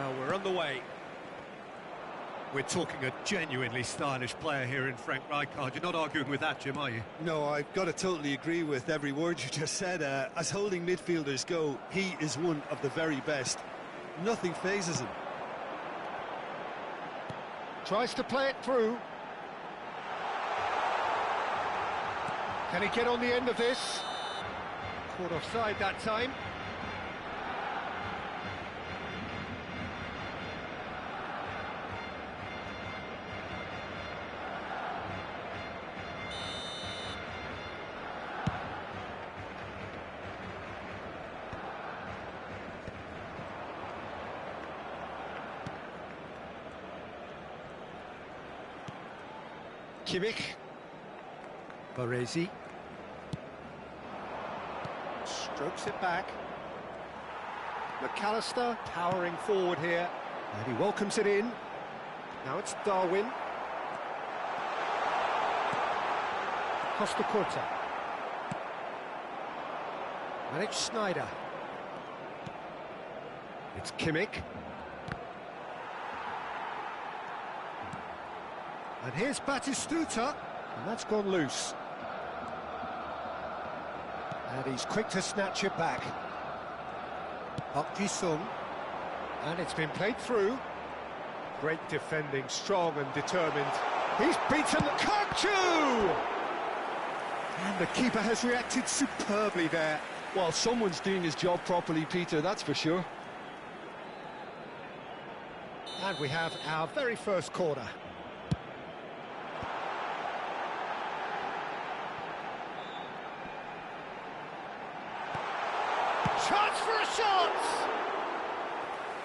Well, we're on the way. We're talking a genuinely stylish player here in Frank Rijkaard. You're not arguing with that, Jim, are you? No, I've got to totally agree with every word you just said. As holding midfielders go, he is one of the very best. Nothing phases him. Tries to play it through. Can he get on the end of this? Caught offside that time. Kimmich. Baresi. Strokes it back. McAllister powering forward here. And he welcomes it in. Now it's Darwin. Costa Curta. And it's Schneider. It's Kimmich. And here's Batistuta, and that's gone loose. And he's quick to snatch it back. Park Ji-sung. And it's been played through. Great defending, strong and determined. He's beaten Kirkju! And the keeper has reacted superbly there. Well, someone's doing his job properly, Peter, that's for sure. And we have our very first corner. Chance for a shot!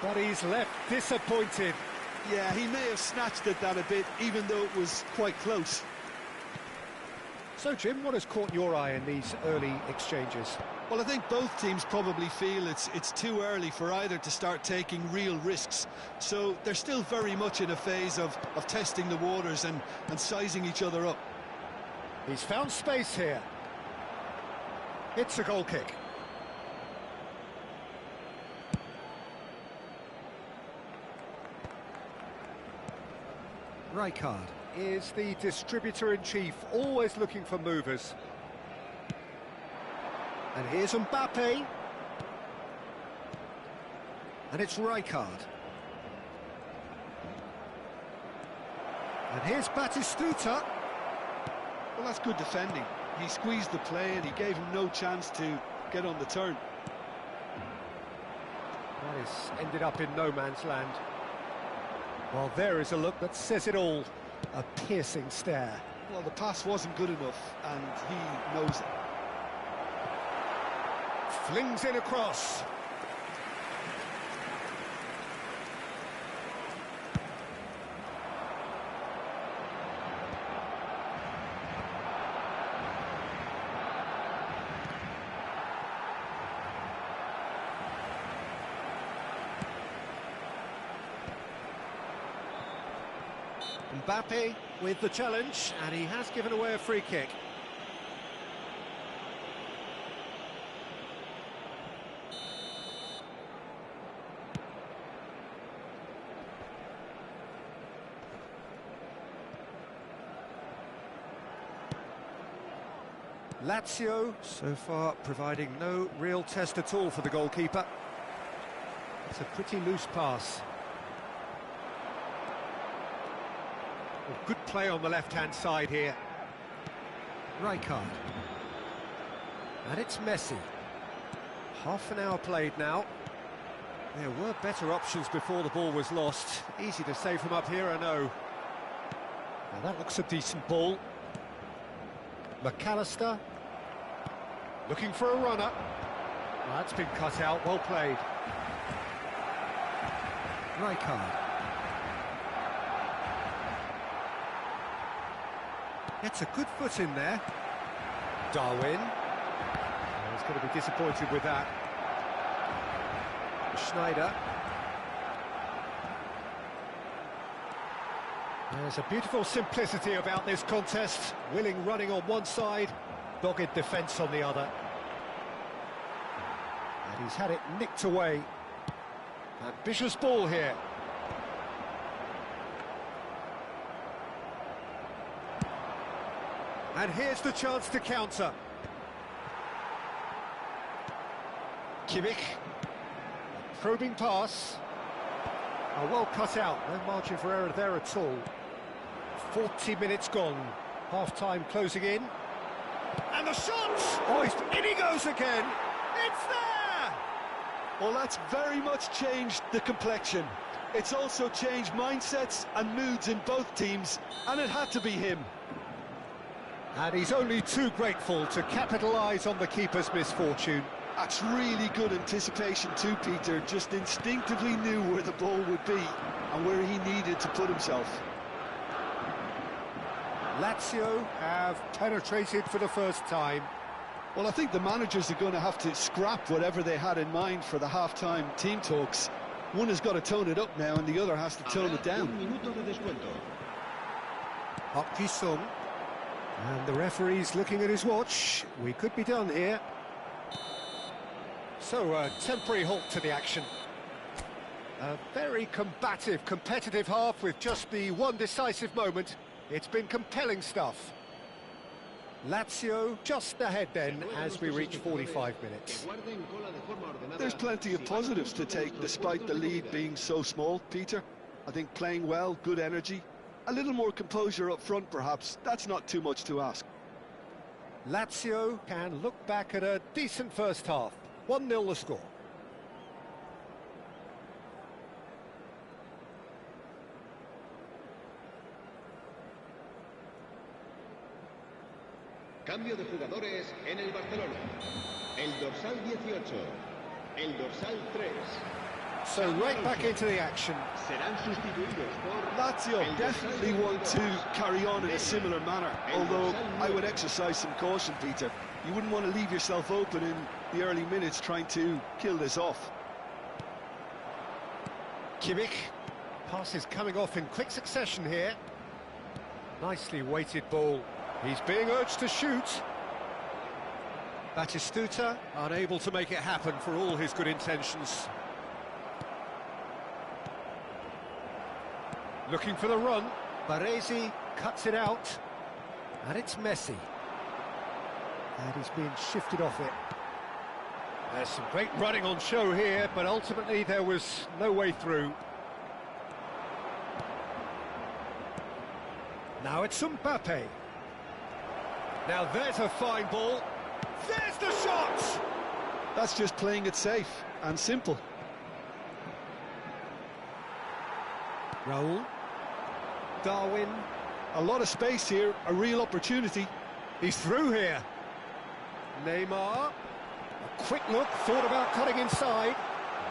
But he's left disappointed. Yeah, he may have snatched at that a bit, even though it was quite close. So, Jim, what has caught your eye in these early exchanges? Well, I think both teams probably feel it's too early for either to start taking real risks. So they're still very much in a phase of testing the waters and sizing each other up. He's found space here. It's a goal kick. Rijkaard is the distributor-in-chief, always looking for movers. And here's Mbappe. And it's Rijkaard. And here's Batistuta. Well, that's good defending. He squeezed the play and he gave him no chance to get on the turn. That has ended up in no man's land. Well, there is a look that says it all. A piercing stare. Well, the pass wasn't good enough, and he knows it. Flings it across. Mbappe with the challenge, and he has given away a free kick. Lazio, so far, providing no real test at all for the goalkeeper. It's a pretty loose pass. Well, good play on the left-hand side here. Rijkaard. And it's Messi. Half an hour played now. There were better options before the ball was lost. Easy to say from up here, I know. Now that looks a decent ball. McAllister. Looking for a runner. Well, that's been cut out, well played. Rijkaard. Gets a good foot in there. Darwin. Oh, he's going to be disappointed with that. Schneider. There's a beautiful simplicity about this contest. Willing running on one side, dogged defence on the other. And he's had it nicked away. Ambitious ball here. And here's the chance to counter. Kimmich. Probing pass. Oh, well cut out. No margin for error there at all. 40 minutes gone. Half-time closing in. And the shot! Oh, in he goes again. It's there! Well, that's very much changed the complexion. It's also changed mindsets and moods in both teams, and it had to be him. And he's only too grateful to capitalise on the keeper's misfortune. That's really good anticipation too, Peter. Just instinctively knew where the ball would be and where he needed to put himself. Lazio have penetrated for the first time. Well, I think the managers are going to have to scrap whatever they had in mind for the half-time team talks. One has got to tone it up now and the other has to tone it down. Park Ji-sung. And the referee's looking at his watch. We could be done here. So, a temporary halt to the action. A very combative, competitive half with just the one decisive moment. It's been compelling stuff. Lazio just ahead then as we reach 45 minutes. There's plenty of positives to take despite the lead being so small, Peter. I think playing well, good energy. A little more composure up front, perhaps. That's not too much to ask. Lazio can look back at a decent first half. 1-0 the score. Cambio de jugadores en el Barcelona. El dorsal 18. El dorsal 3. So right back into the action. Serán sustituidos por Lazio definitely want to carry on in a similar manner, although I would exercise some caution, Peter. You wouldn't want to leave yourself open in the early minutes trying to kill this off. Kimmich. Passes coming off in quick succession here. Nicely weighted ball. He's being urged to shoot. Batistuta unable to make it happen for all his good intentions. Looking for the run. Baresi cuts it out. And it's Messi. And he's being shifted off it. There's some great running on show here, but ultimately there was no way through. Now it's Mbappe. Now there's a fine ball. There's the shot! That's just playing it safe and simple. Raul. Darwin. A lot of space here, a real opportunity. He's through here. Neymar. A quick look, thought about cutting inside.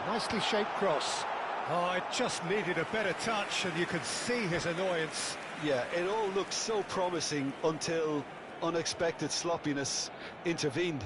Nicely shaped cross. Oh, it just needed a better touch, and you could see his annoyance. Yeah, it all looked so promising until unexpected sloppiness intervened.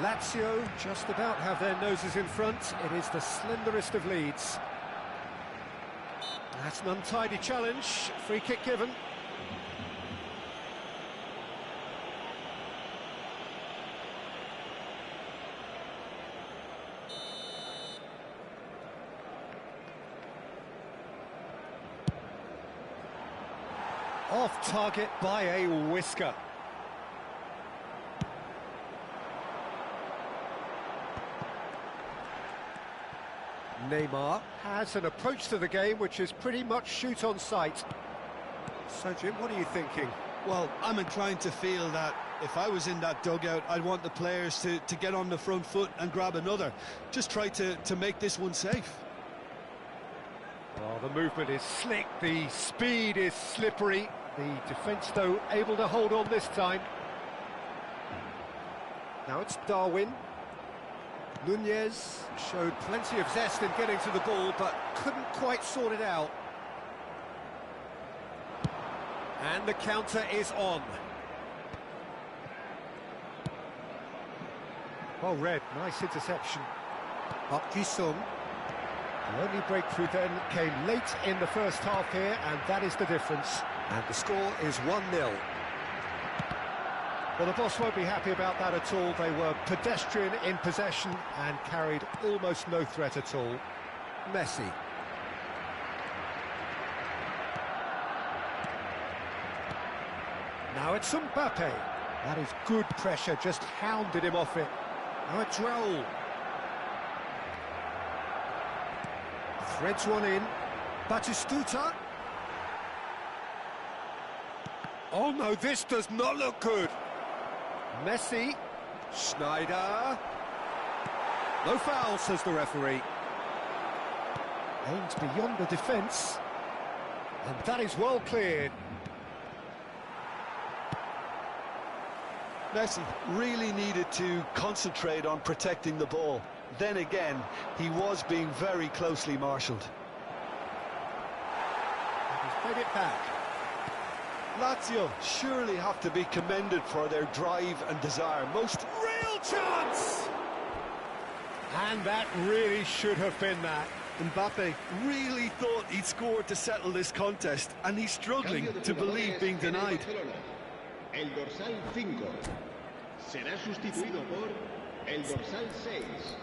Lazio just about have their noses in front. It is the slenderest of leads. That's an untidy challenge. Free kick given. Off target by a whisker. Neymar has an approach to the game which is pretty much shoot on sight. So, Jim, what are you thinking? Well, I'm inclined to feel that if I was in that dugout, I'd want the players to get on the front foot and grab another. Just try to make this one safe. Well, the movement is slick, the speed is slippery. The defence, though, able to hold on this time. Now it's Darwin. Nunez showed plenty of zest in getting to the ball, but couldn't quite sort it out. And the counter is on. Well read, nice interception. Park Ji-sung. The only breakthrough then came late in the first half here, and that is the difference. And the score is 1-0. Well, the boss won't be happy about that at all. They were pedestrian in possession and carried almost no threat at all. Messi. Now it's Mbappe. That is good pressure, just hounded him off it. Now it's Raul. Threads one in. Batistuta. Oh no, this does not look good. Messi. Schneider. No foul, says the referee. Aimed beyond the defence. And that is well cleared. Messi really needed to concentrate on protecting the ball. Then again, he was being very closely marshalled. He's played it back. Lazio surely have to be commended for their drive and desire. Most Real chance! And that really should have been that. Mbappe really thought he'd scored to settle this contest, and he's struggling to believe being denied. El dorsal 5 será sustituido por el dorsal 6.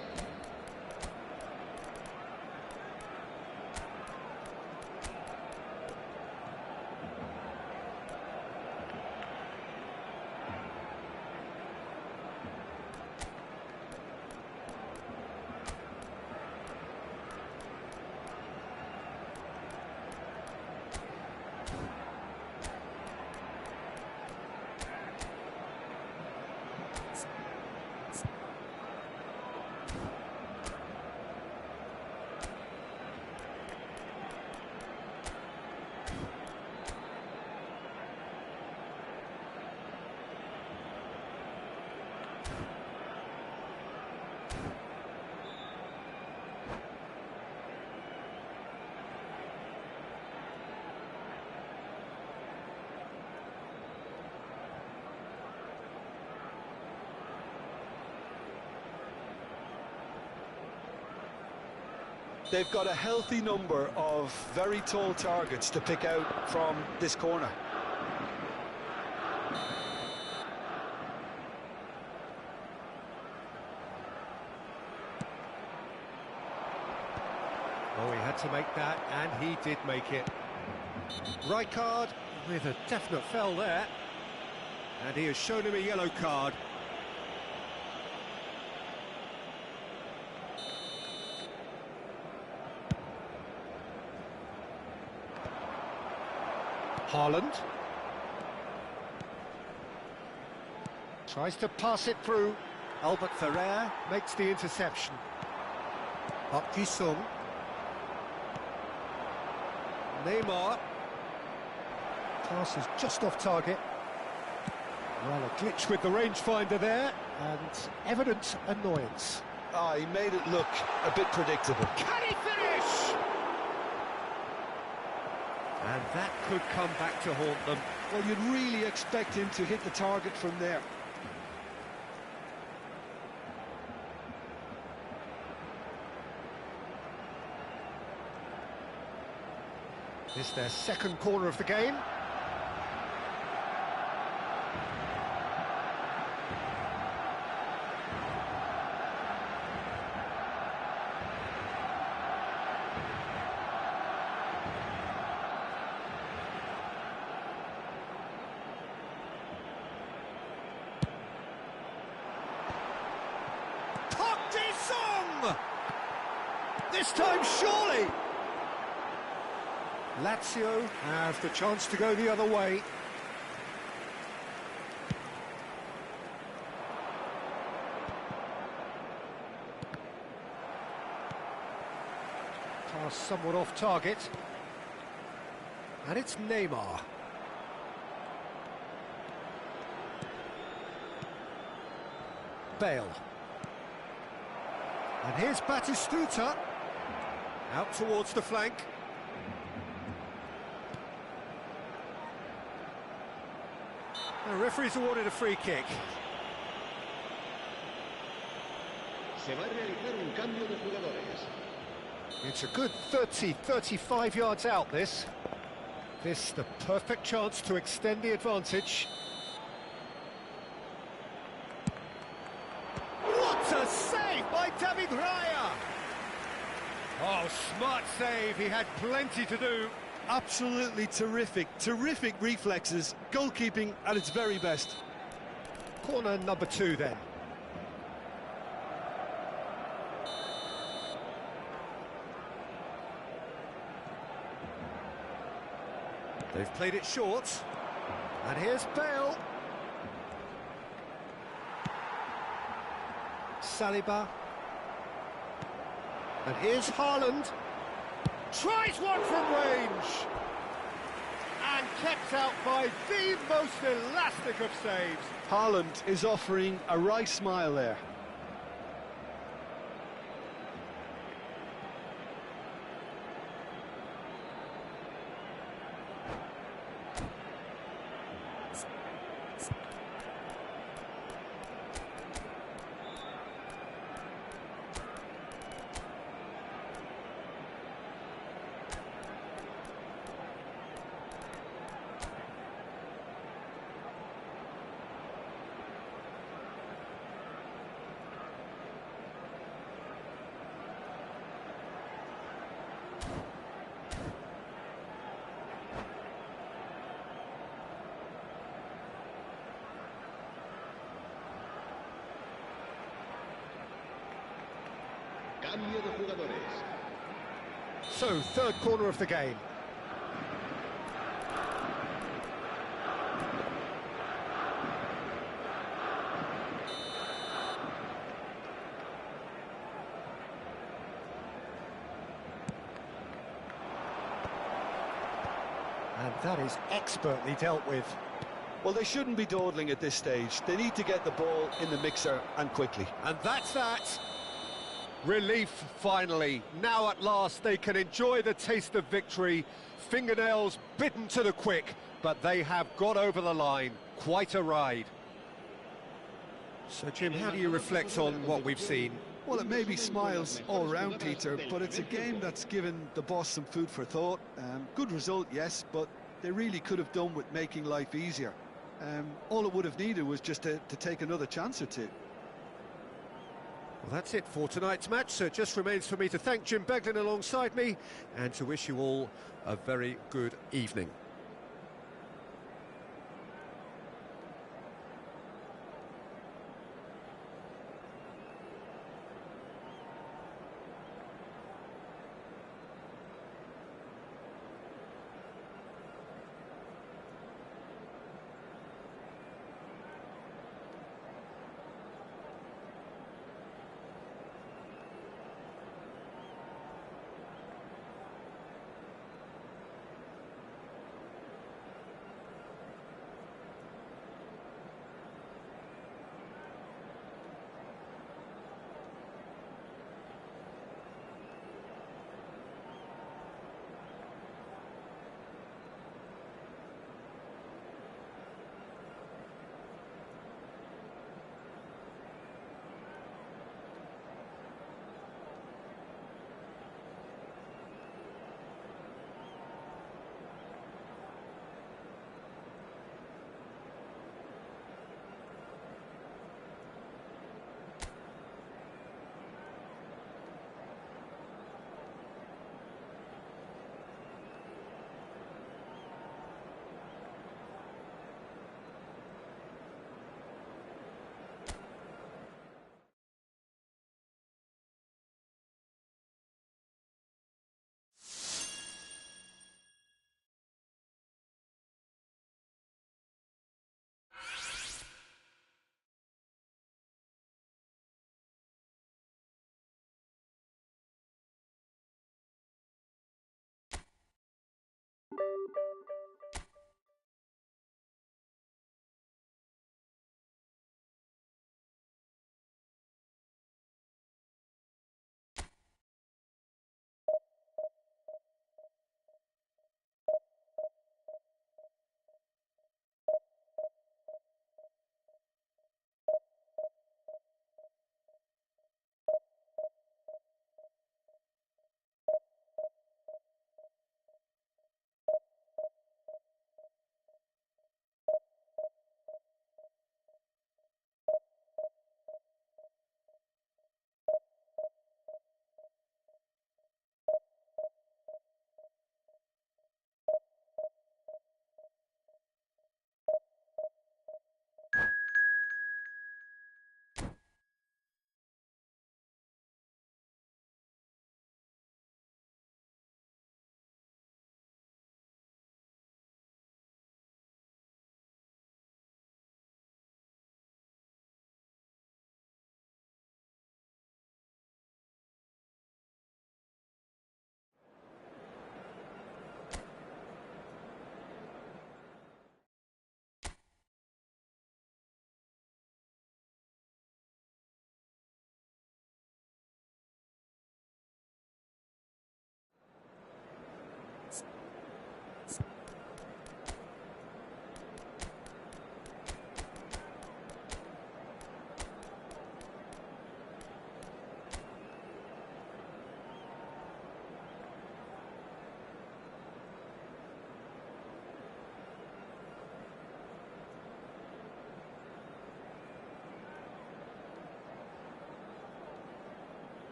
They've got a healthy number of very tall targets to pick out from this corner. Oh, he had to make that, and he did make it. Rijkaard with a definite foul there. And he has shown him a yellow card. Haaland. Tries to pass it through. Albert Ferrer makes the interception. Park Ji-sung. Neymar. Pass is just off target. Well, a glitch with the rangefinder there, and evident annoyance. Ah, he made it look a bit predictable. Can he finish? And that could come back to haunt them. Well, you'd really expect him to hit the target from there. This their second corner of the game. This time, surely! Lazio have the chance to go the other way. Pass somewhat off target. And it's Neymar. Bale. And here's Batistuta. Out towards the flank. The referee's awarded a free kick. Se va a realizar un cambio de jugadores. It's a good 30, 35 yards out, this. This, the perfect chance to extend the advantage. What a save by David Raya! Oh, smart save, he had plenty to do. Absolutely terrific, terrific reflexes, goalkeeping at its very best. Corner number 2 then. They've played it short, and here's Bale. Saliba. And here's Haaland. Tries one from range. And kept out by the most elastic of saves. Haaland is offering a wry smile there. Cambio de jugadores. So, third corner of the game. And that is expertly dealt with. Well, they shouldn't be dawdling at this stage. They need to get the ball in the mixer and quickly. And that's that. Relief, finally. Now at last they can enjoy the taste of victory. Fingernails bitten to the quick, but they have got over the line. Quite a ride. So, Jim, how do you reflect on what we've seen? Well, it may be smiles all round, Peter, but it's a game that's given the boss some food for thought. Good result, yes, but they really could have done with making life easier. All it would have needed was just to take another chance or two. Well, that's it for tonight's match, so it just remains for me to thank Jim Beglin alongside me and to wish you all a very good evening.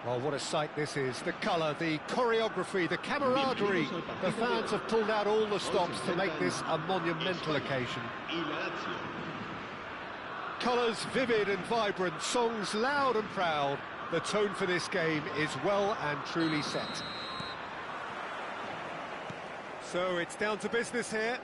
Well, what a sight this is. The colour, the choreography, the camaraderie. The fans have pulled out all the stops to make this a monumental occasion. Colours vivid and vibrant, songs loud and proud. The tone for this game is well and truly set. So it's down to business here.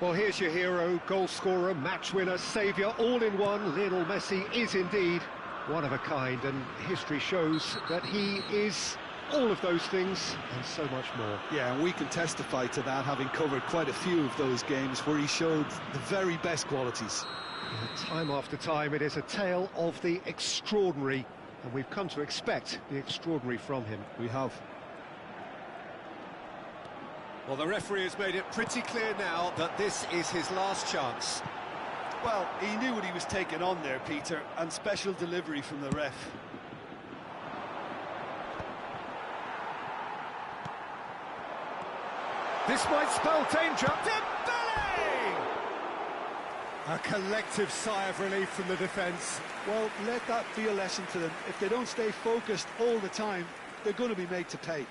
Well, here's your hero, goal scorer, match winner, saviour, all in one. Lionel Messi is indeed one of a kind, and history shows that he is all of those things and so much more. Yeah, and we can testify to that, having covered quite a few of those games where he showed the very best qualities. Time after time, it is a tale of the extraordinary, and we've come to expect the extraordinary from him. We have. Well, the referee has made it pretty clear now that this is his last chance. Well, he knew what he was taking on there, Peter, and special delivery from the ref. This might spell danger. Dembele! A collective sigh of relief from the defence. Well, let that be a lesson to them. If they don't stay focused all the time, they're going to be made to pay.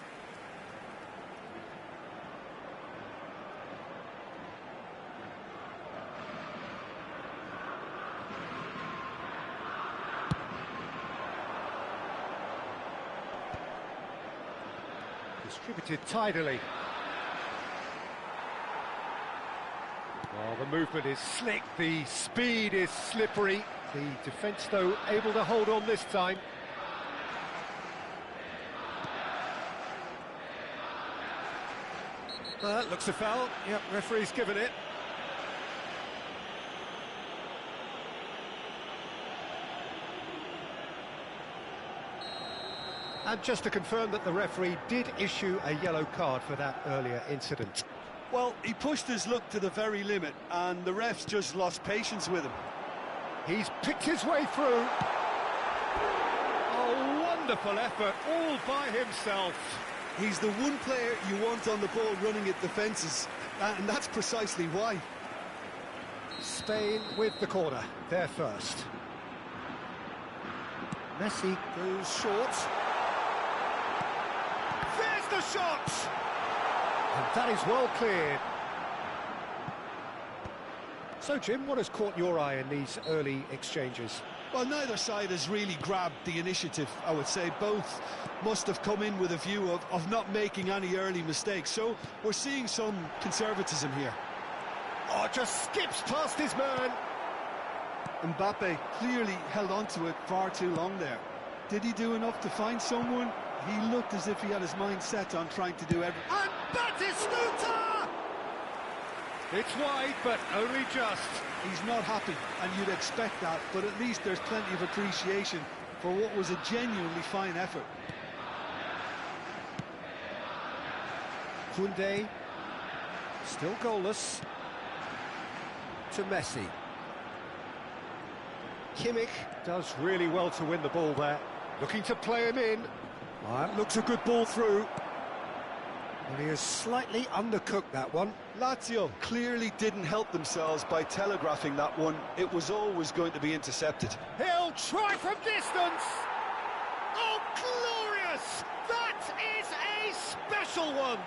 Distributed tidily. Well, the movement is slick, the speed is slippery. The defence, though, able to hold on this time. That looks a foul. Yep, referee's given it. And just to confirm that the referee did issue a yellow card for that earlier incident. Well, he pushed his luck to the very limit, and the refs just lost patience with him. He's picked his way through. Oh, wonderful effort, all by himself. He's the one player you want on the ball running at defences, and that's precisely why. Spain with the corner, they're first. Messi goes short. There's the shot! And that is well cleared. So, Jim, what has caught your eye in these early exchanges? Well, neither side has really grabbed the initiative, I would say. Both must have come in with a view of not making any early mistakes. So we're seeing some conservatism here. Oh, just skips past his man. Mbappe clearly held on to it far too long there. Did he do enough to find someone? He looked as if he had his mind set on trying to do everything. And Batistuta! It's wide, but only just. He's not happy, and you'd expect that, but at least there's plenty of appreciation for what was a genuinely fine effort. Koundé, still goalless. To Messi. Kimmich does really well to win the ball there. Looking to play him in. That looks a good ball through. Well, he has slightly undercooked that one. Lazio clearly didn't help themselves by telegraphing that one. It was always going to be intercepted. He'll try from distance! Oh, glorious! That is a special one!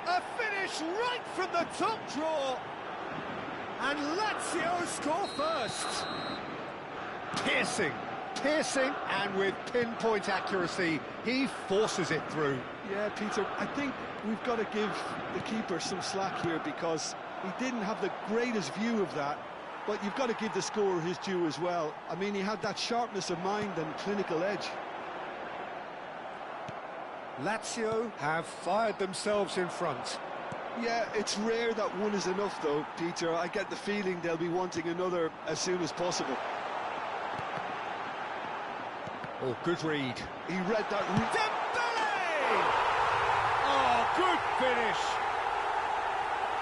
A finish right from the top draw! And Lazio score first! Piercing, and with pinpoint accuracy, he forces it through. Yeah, Peter, I think we've got to give the keeper some slack here because he didn't have the greatest view of that, but you've got to give the scorer his due as well. I mean, he had that sharpness of mind and clinical edge. Lazio have fired themselves in front. Yeah, it's rare that one is enough, though, Peter. I get the feeling they'll be wanting another as soon as possible. Oh, good read. He read that. Dembele! Oh, good finish!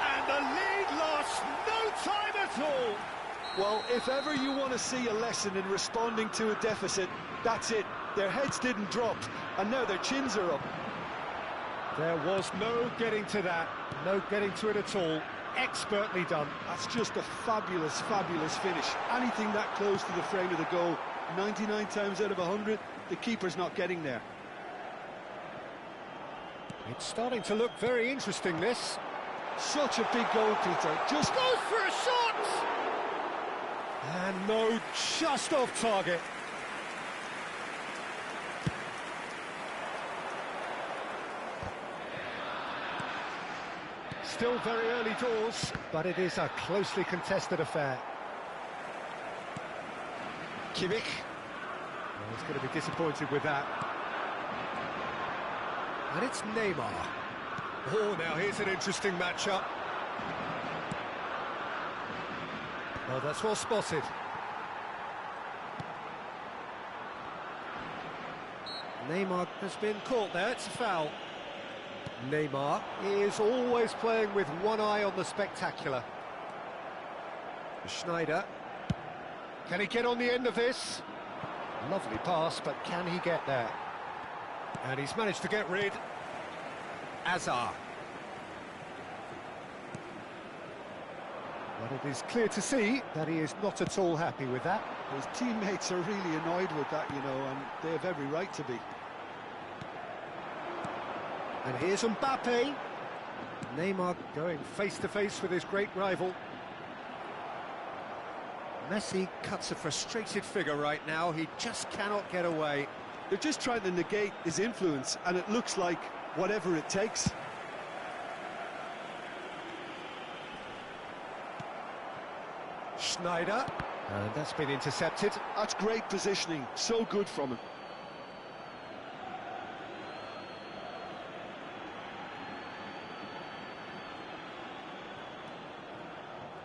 And the lead lost no time at all! Well, if ever you want to see a lesson in responding to a deficit, that's it. Their heads didn't drop, and now their chins are up. There was no getting to that, no getting to it at all. expertly done. That's just a fabulous, fabulous finish. Anything that close to the frame of the goal, 99 times out of 100, the keeper's not getting there. It's starting to look very interesting, this. Such a big goal, Peter. Just Goes for a shot! And no, just off target. Still very early doors, but it is a closely contested affair. Kimmich. Well, he's going to be disappointed with that. And it's Neymar. Oh, now here's an interesting matchup. Well, that's well spotted. Neymar has been caught there, it's a foul. Neymar is always playing with one eye on the spectacular. Schneider. Can he get on the end of this? Lovely pass, but can he get there? And he's managed to get rid. Azar. But it is clear to see that he is not at all happy with that. His teammates are really annoyed with that, you know, and they have every right to be. And here's Mbappe. Neymar going face-to-face with his great rival. Messi cuts a frustrated figure right now. He just cannot get away. They're just trying to negate his influence, and it looks like whatever it takes. Schneider. And that's been intercepted. That's great positioning. So good from him.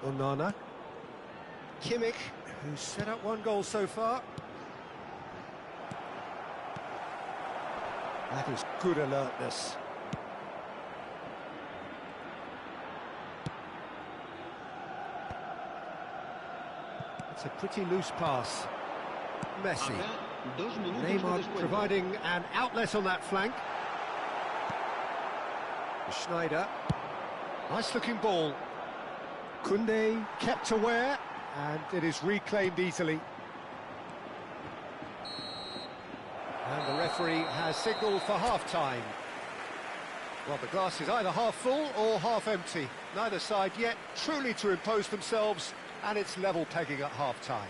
Onana. Kimmich, who's set up one goal so far. That is good alertness. It's a pretty loose pass. Messi. Neymar providing an outlet on that flank. Schneider. Nice looking ball. Koundé kept aware, and it is reclaimed easily. And the referee has signalled for half-time. Well, the glass is either half full or half empty. Neither side yet truly to impose themselves, and it's level pegging at half-time.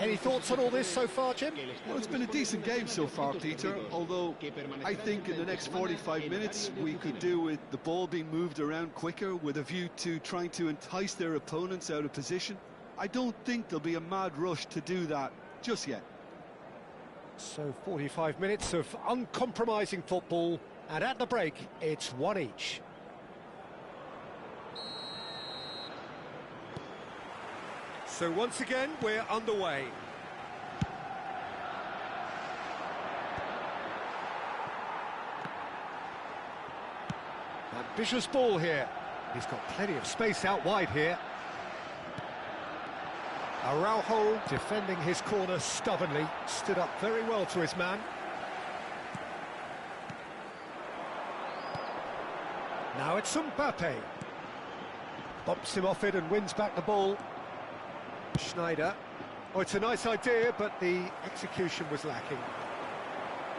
Any thoughts on all this so far, Jim? Well, it's been a decent game so far, Peter, although I think in the next 45 minutes we could do with the ball being moved around quicker with a view to trying to entice their opponents out of position. I don't think there'll be a mad rush to do that just yet. So 45 minutes of uncompromising football, and at the break, it's one each. So once again, we're underway. Ambitious ball here. He's got plenty of space out wide here. Araujo defending his corner stubbornly, stood up very well to his man. Now it's Mbappe. Bumps him off it and wins back the ball. Schneider. Oh, it's a nice idea, but the execution was lacking.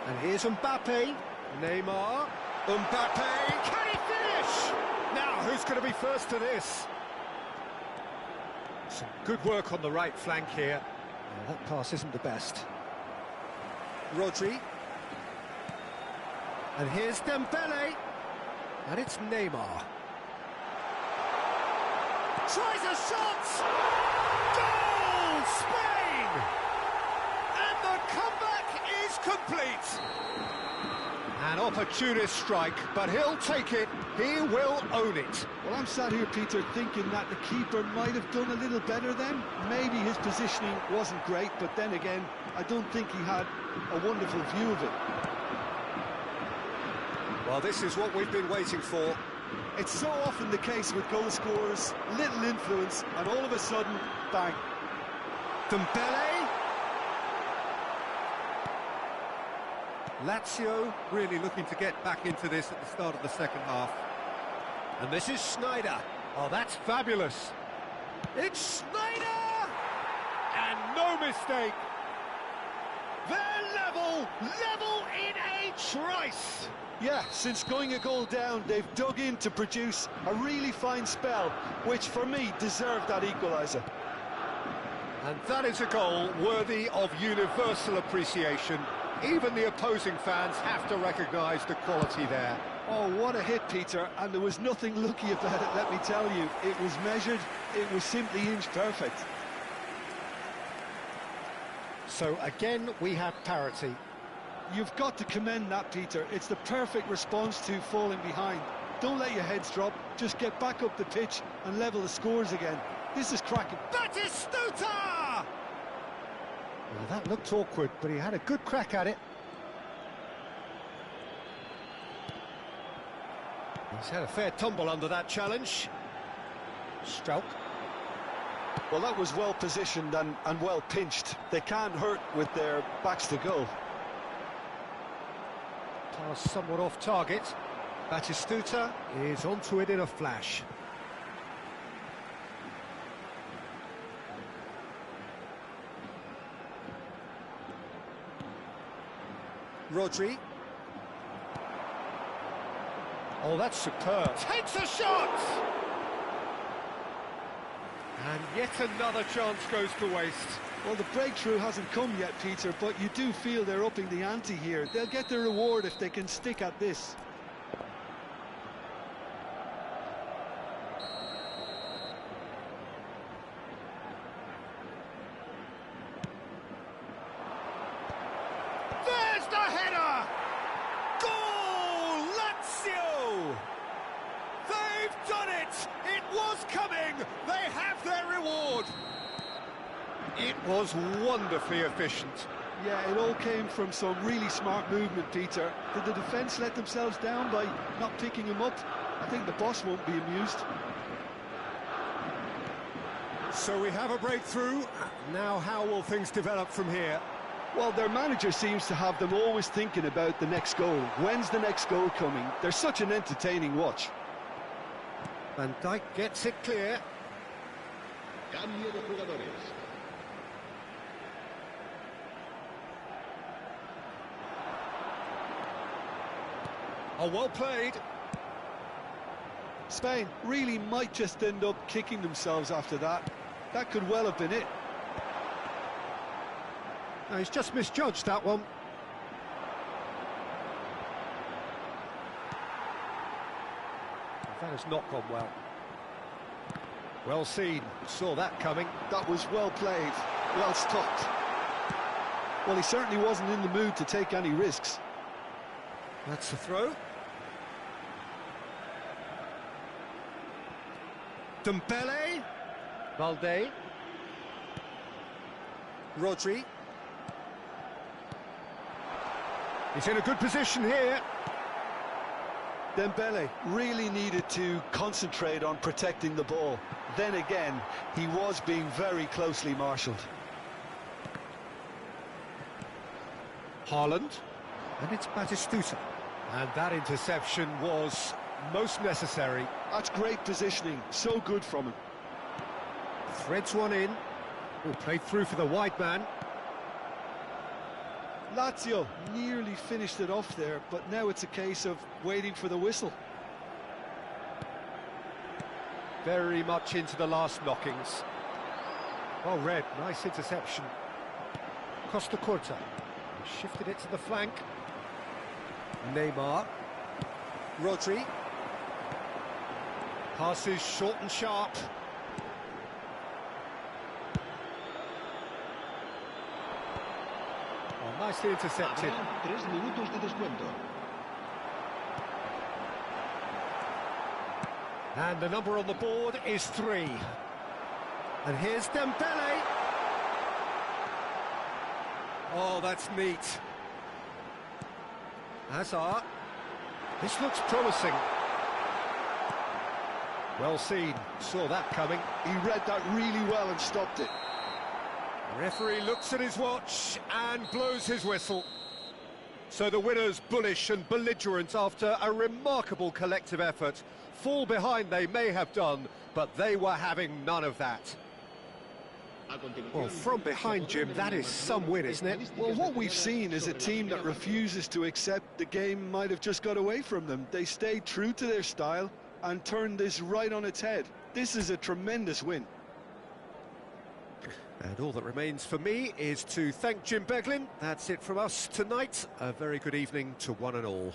And here's Mbappe. Neymar. Mbappe. Can he finish? Now, who's going to be first to this? Some good work on the right flank here. Yeah, that pass isn't the best. Rodri. And here's Dembele. And it's Neymar. Tries a shot! Goal! Spain! And the comeback is complete! An opportunist strike, but he'll take it. He will own it. Well, I'm sat here, Peter, thinking that the keeper might have done a little better then. Maybe his positioning wasn't great, but then again, I don't think he had a wonderful view of it. Well, this is what we've been waiting for. It's so often the case with goal scorers, little influence, and all of a sudden, bang. Dembele. Lazio really looking to get back into this at the start of the second half. And this is Snyder. Oh, that's fabulous. It's Snyder! And no mistake. They're level in a trice. Yeah, since going a goal down, they've dug in to produce a really fine spell, which for me deserved that equaliser. And that is a goal worthy of universal appreciation. Even the opposing fans have to recognise the quality there. Oh, what a hit, Peter, and there was nothing lucky about it, let me tell you. It was measured, it was simply inch perfect. So again, we have parity. You've got to commend that, Peter. It's the perfect response to falling behind. Don't let your heads drop, just get back up the pitch and level the scores again. This is cracking. Batistuta! Well, that looked awkward, but he had a good crack at it. He's had a fair tumble under that challenge. Stroke. Well, that was well positioned and well pinched. They can't hurt with their backs to goal. Pass somewhat off target. Batistuta is onto it in a flash. Rodri. Oh, that's superb. Takes a shot! And yet another chance goes to waste. Well, the breakthrough hasn't come yet, Peter, but you do feel they're upping the ante here. They'll get their reward if they can stick at this. There's the header! Goal! Lazio! They've done it! It was coming! They have their reward! It was wonderfully efficient. Yeah, it all came from some really smart movement, Peter. Did the defence let themselves down by not picking him up? I think the boss won't be amused. So we have a breakthrough. Now how will things develop from here? Well, their manager seems to have them always thinking about the next goal. When's the next goal coming? They're such an entertaining watch. Van Dijk gets it clear. Cambio de jugadores. Oh, well played. Spain really might just end up kicking themselves after that. That could well have been it. No, he's just misjudged that one. That has not gone well. Well seen, saw that coming. That was well played, well stopped. Well, he certainly wasn't in the mood to take any risks. That's the throw. Dembele. Valde. Rodri. He's in a good position here. Dembele really needed to concentrate on protecting the ball. Then again, he was being very closely marshalled. Haaland. And it's Batistuta. And that interception was most necessary. That's great positioning, so good from him. Threads one in. Oh, played through for the wide man. Lazio nearly finished it off there, but now it's a case of waiting for the whistle. Very much into the last knockings. Well read, nice interception. Costa Curta. Shifted it to the flank. Neymar. Rodri. Passes short and sharp. Oh, nicely intercepted. Habrá 3 minutos de descuento. And the number on the board is 3. And here's Dembele. Oh, that's neat. Hazard. This looks promising. Well seen. Saw that coming. He read that really well and stopped it. Referee looks at his watch and blows his whistle. So the winner's bullish and belligerent after a remarkable collective effort. fall behind they may have done, but they were having none of that. Well, from behind, Jim, that is some win, isn't it? Well, what we've seen is a team that refuses to accept the game might have just got away from them. They stayed true to their style and turned this right on its head. This is a tremendous win. And all that remains for me is to thank Jim Beglin. That's it from us tonight. A very good evening to one and all.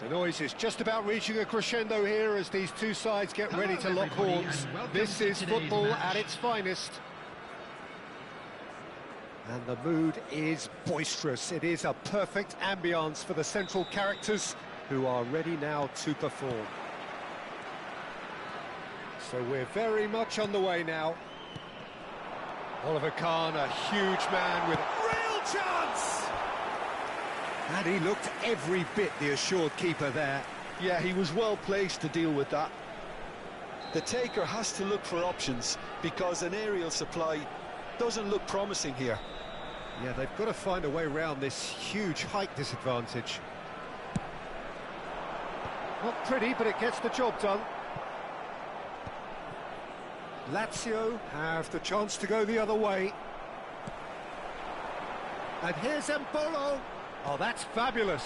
The noise is just about reaching a crescendo here as these two sides get ready to lock horns. This is football at its finest. And the mood is boisterous. It is a perfect ambience for the central characters who are ready now to perform. So we're very much on the way now. Oliver Kahn, a huge man with real chance! And he looked every bit the assured keeper there. Yeah, he was well placed to deal with that. The taker has to look for options because an aerial supply doesn't look promising here. Yeah, they've got to find a way around this huge height disadvantage. Not pretty, but it gets the job done. Lazio have the chance to go the other way. And here's Embolo. Oh, that's fabulous.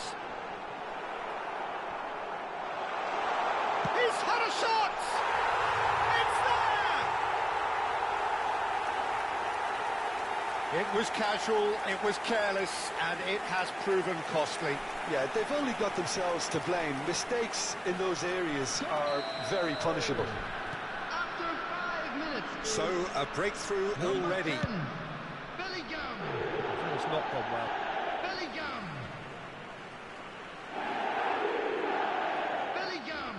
He's He's had a shot! It's there! It was casual, it was careless, and it has proven costly. Yeah, they've only got themselves to blame. Mistakes in those areas are very punishable. After 5 minutes. So, a breakthrough already. Bellingham. It's not gone well. Bellingham. Bellingham.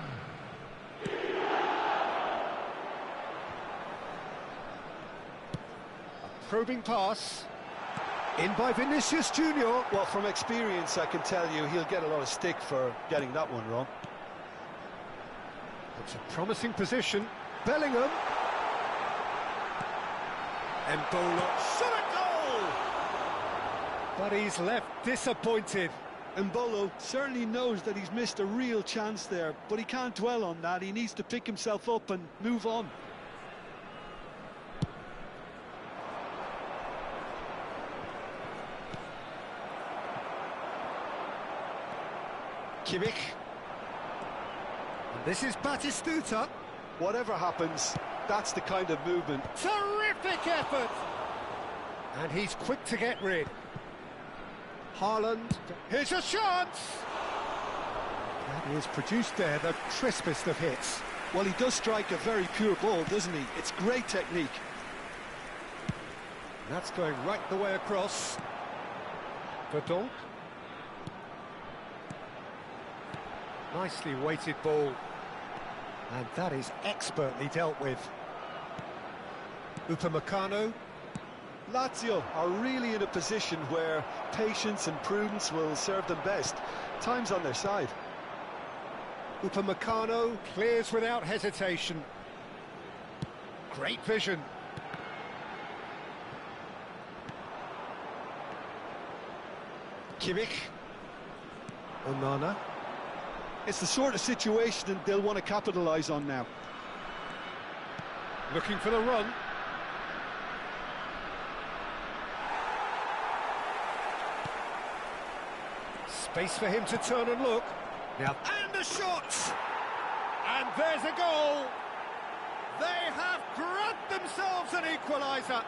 Probing pass. In by Vinicius Junior. Well, from experience, I can tell you he'll get a lot of stick for getting that one wrong. It's a promising position. Bellingham. Embolo. Shot a goal! But he's left disappointed. Embolo certainly knows that he's missed a real chance there, but he can't dwell on that. He needs to pick himself up and move on. Kimmich. And this is Batistuta. Whatever happens, that's the kind of movement. Terrific effort! And he's quick to get rid. Haaland. Here's a chance! That is produced there, the crispest of hits. Well, he does strike a very pure ball, doesn't he? It's great technique. That's going right the way across. Verdonk. Nicely weighted ball. And that is expertly dealt with. Upamecano. Lazio are really in a position where patience and prudence will serve them best. Time's on their side. Upamecano clears without hesitation. Great vision. Kimmich. Onana. It's the sort of situation that they'll want to capitalise on now. Looking for the run. Space for him to turn and look. Now, And a shot! And there's a goal! They have grabbed themselves an equaliser!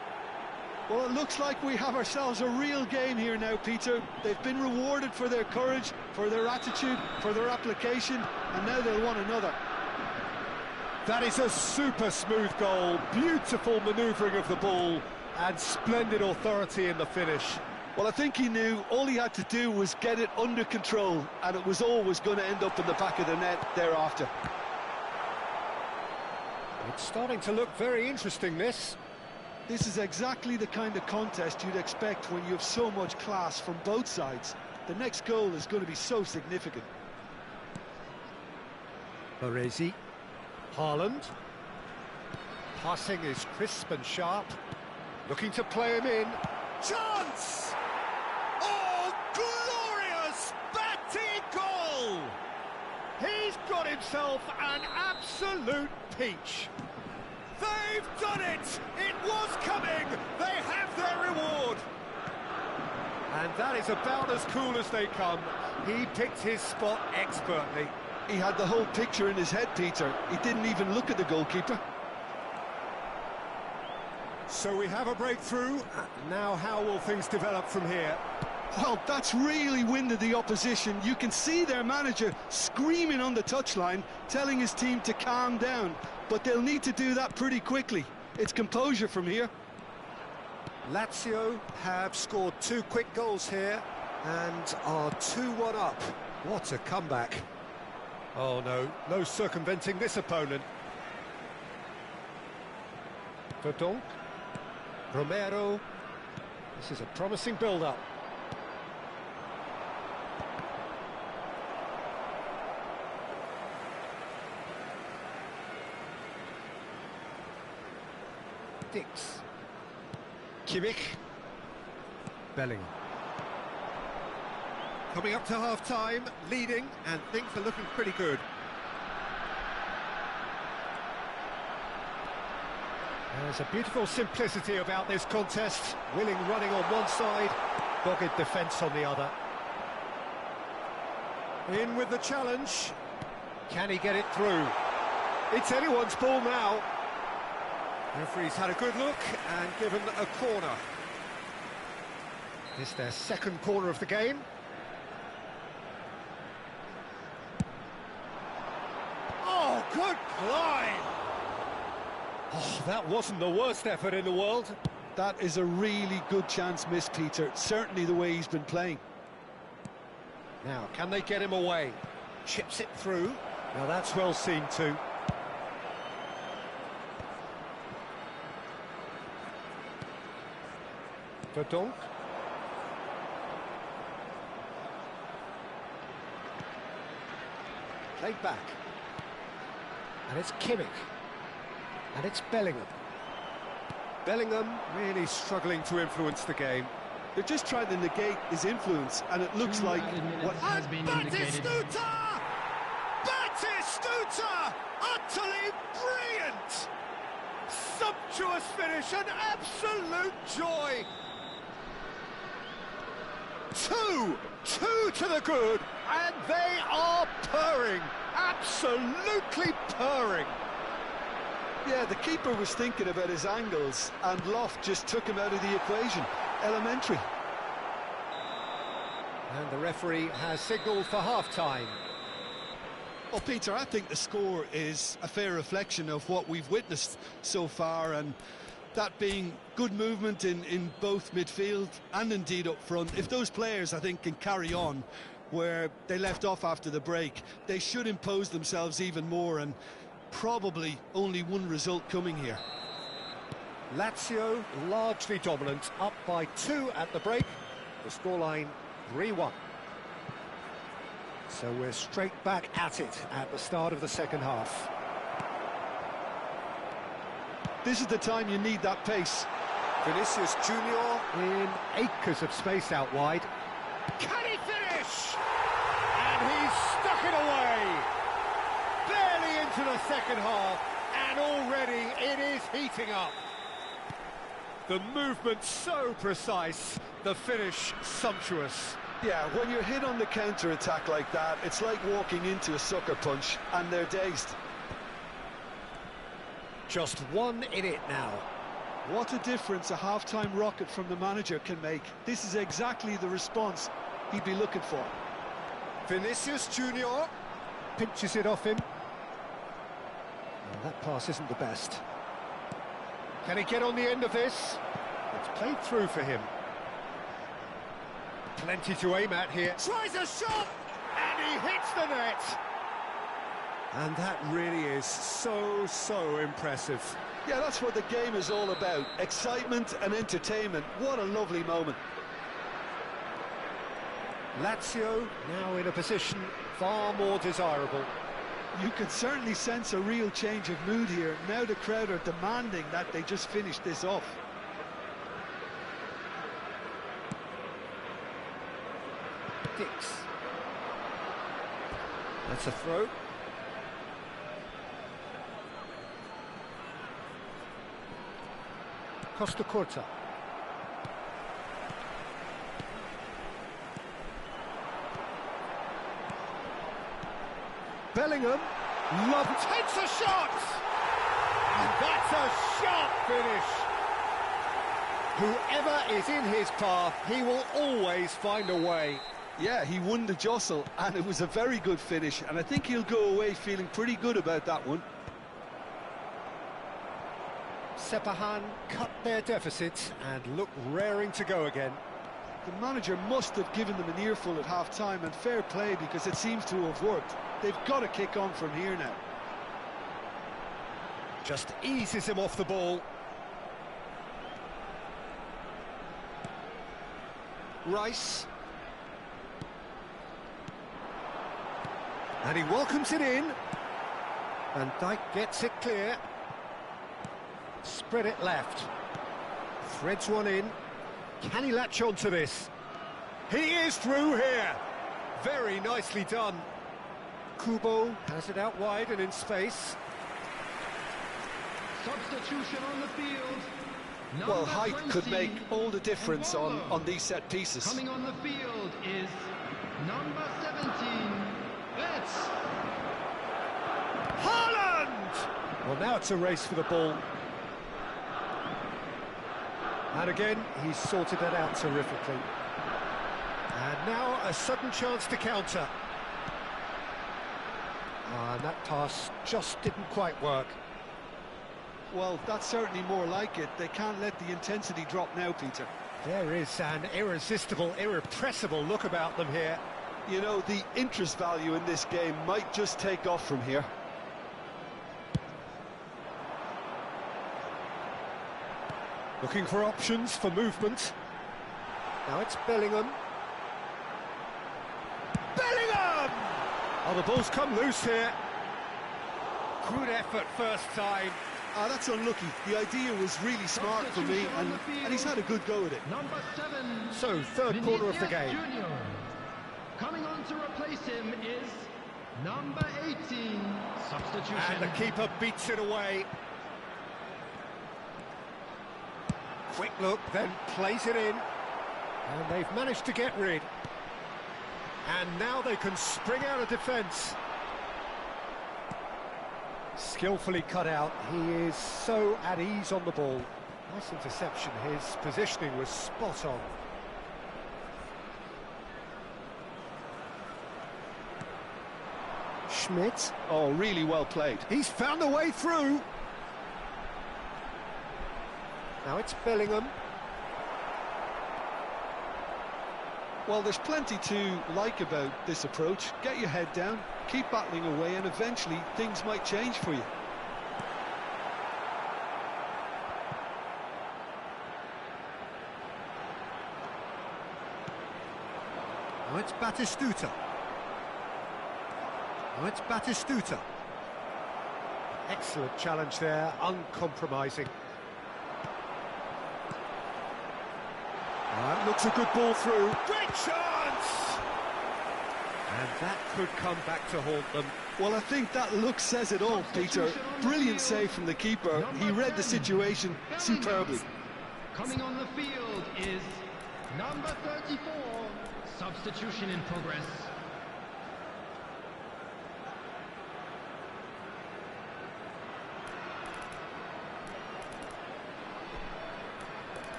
Well, it looks like we have ourselves a real game here now, Peter. They've been rewarded for their courage, for their attitude, for their application, and now they'll want another. that is a super smooth goal. Beautiful manoeuvring of the ball and splendid authority in the finish. Well, I think he knew all he had to do was get it under control, and it was always going to end up in the back of the net thereafter. It's starting to look very interesting, this. This is exactly the kind of contest you'd expect when you have so much class from both sides. The next goal is going to be so significant. Baresi. Haaland. Passing is crisp and sharp. Looking to play him in. Chance! Oh, glorious Batty goal! He's got himself an absolute peach. They've done it! It was coming! They have their reward! And that is about as cool as they come. He picked his spot expertly. He had the whole picture in his head, Peter. He didn't even look at the goalkeeper. So we have a breakthrough. Now how will things develop from here? Well, that's really winded the opposition. You can see their manager screaming on the touchline, telling his team to calm down. But they'll need to do that pretty quickly. It's composure from here. Lazio have scored 2 quick goals here and are 2-1 up. What a comeback. Oh no, no circumventing this opponent. Verdonk. Romero. This is a promising build-up. Dix. Kimmich. Bellingham. Coming up to half-time, leading, and things are looking pretty good. There's a beautiful simplicity about this contest. Willing running on one side, dogged defence on the other. In with the challenge. Can he get it through? It's anyone's ball now. Referee's had a good look and given a corner. It's their second corner of the game. Oh, good climb! Oh, that wasn't the worst effort in the world. That is a really good chance missed, Peter. Certainly the way he's been playing. Now, can they get him away? Chips it through. Now that's well seen too. Verdonk. Played back. And it's Kimmich. And it's Bellingham. Bellingham really struggling to influence the game. They're just trying to negate his influence, and it looks like... And Batistuta! Batistuta! Utterly brilliant! Sumptuous finish, an absolute joy! Two to the good, and they are purring, absolutely purring. Yeah, the keeper was thinking about his angles, and Loft just took him out of the equation. Elementary. And the referee has signalled for half-time. Well, Peter, I think the score is a fair reflection of what we've witnessed so far, and that being good movement in both midfield and indeed up front. If those players, I think, can carry on where they left off after the break, they should impose themselves even more, and probably only one result coming here. Lazio largely dominant, up by 2 at the break. The scoreline 3-1. So we're straight back at it at the start of the second half. This is the time you need that pace. Vinicius Junior in acres of space out wide. Can he finish? And he's stuck it away. Barely into the second half, and already it is heating up. The movement so precise, the finish sumptuous. Yeah, when you're hit on the counter-attack like that, it's like walking into a sucker punch, and they're dazed. Just one in it now. What a difference a half-time rocket from the manager can make. This is exactly the response he'd be looking for. Vinicius Junior pinches it off him. Well, that pass isn't the best. Can he get on the end of this? It's played through for him. Plenty to aim at here. Tries a shot, and he hits the net. And that really is so impressive. Yeah, that's what the game is all about. Excitement and entertainment. What a lovely moment. Lazio now in a position far more desirable. You can certainly sense a real change of mood here. Now the crowd are demanding that they just finish this off. Dix. That's a throw. Costa Curta. Bellingham. Takes a shot! And that's a sharp finish. Whoever is in his path, he will always find a way. Yeah, he won the jostle, and it was a very good finish, and I think he'll go away feeling pretty good about that one. Sepahan cut their deficit and look raring to go again. The manager must have given them an earful at half-time, and fair play, because it seems to have worked. They've got to kick on from here now. Just eases him off the ball. Rice. And he welcomes it in. Van Dijk gets it clear. Spread it left. Threads one in. Can he latch on to this? He is through here. Very nicely done. Kubo has it out wide and in space. Substitution on the field. Well, height could make all the difference on these set pieces. Coming on the field is number 17. It's Haaland! Well, now it's a race for the ball. And again, he's sorted that out terrifically. And now a sudden chance to counter. And that pass just didn't quite work. Well, that's certainly more like it. They can't let the intensity drop now, Peter. There is an irresistible, irrepressible look about them here. You know, the interest value in this game might just take off from here. Looking for options for movement. Now it's Bellingham. Bellingham! Oh, the ball's come loose here. Good effort first time. Ah, that's unlucky. The idea was really smart for me, and he's had a good go at it. Number 7. So, third quarter of the Vinicius game. Junior. Coming on to replace him is number 18. Substitution. And the keeper beats it away. Quick look, then plays it in. And they've managed to get rid. And now they can spring out of defence. Skillfully cut out. He is so at ease on the ball. Nice interception. His positioning was spot on. Schmidt. Oh, really well played. He's found a way through. Now it's Bellingham. Well, there's plenty to like about this approach. Get your head down, keep battling away, and eventually things might change for you. Now it's Batistuta. Now it's Batistuta. Excellent challenge there, uncompromising. That looks a good ball through. Great chance! And that could come back to haunt them. Well, I think that look says it all, Peter. Brilliant save from the keeper. He read the situation superbly. Coming on the field is number 34. Substitution in progress.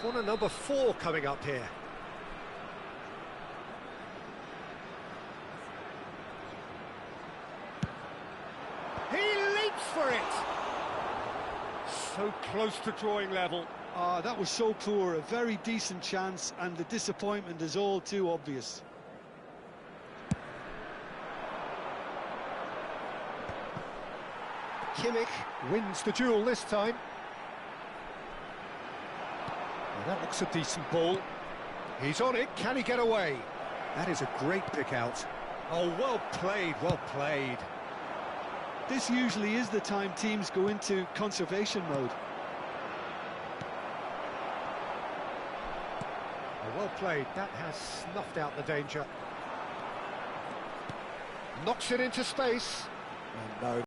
Corner number 4 coming up here. He leaps for it! So close to drawing level. Ah, that was so poor. A very decent chance, and the disappointment is all too obvious. Kimmich wins the duel this time. Well, that looks a decent ball. He's on it. Can he get away? That is a great pick out. Oh, well played, well played. This usually is the time teams go into conservation mode. Oh, well played. That has snuffed out the danger. Knocks it into space. And no.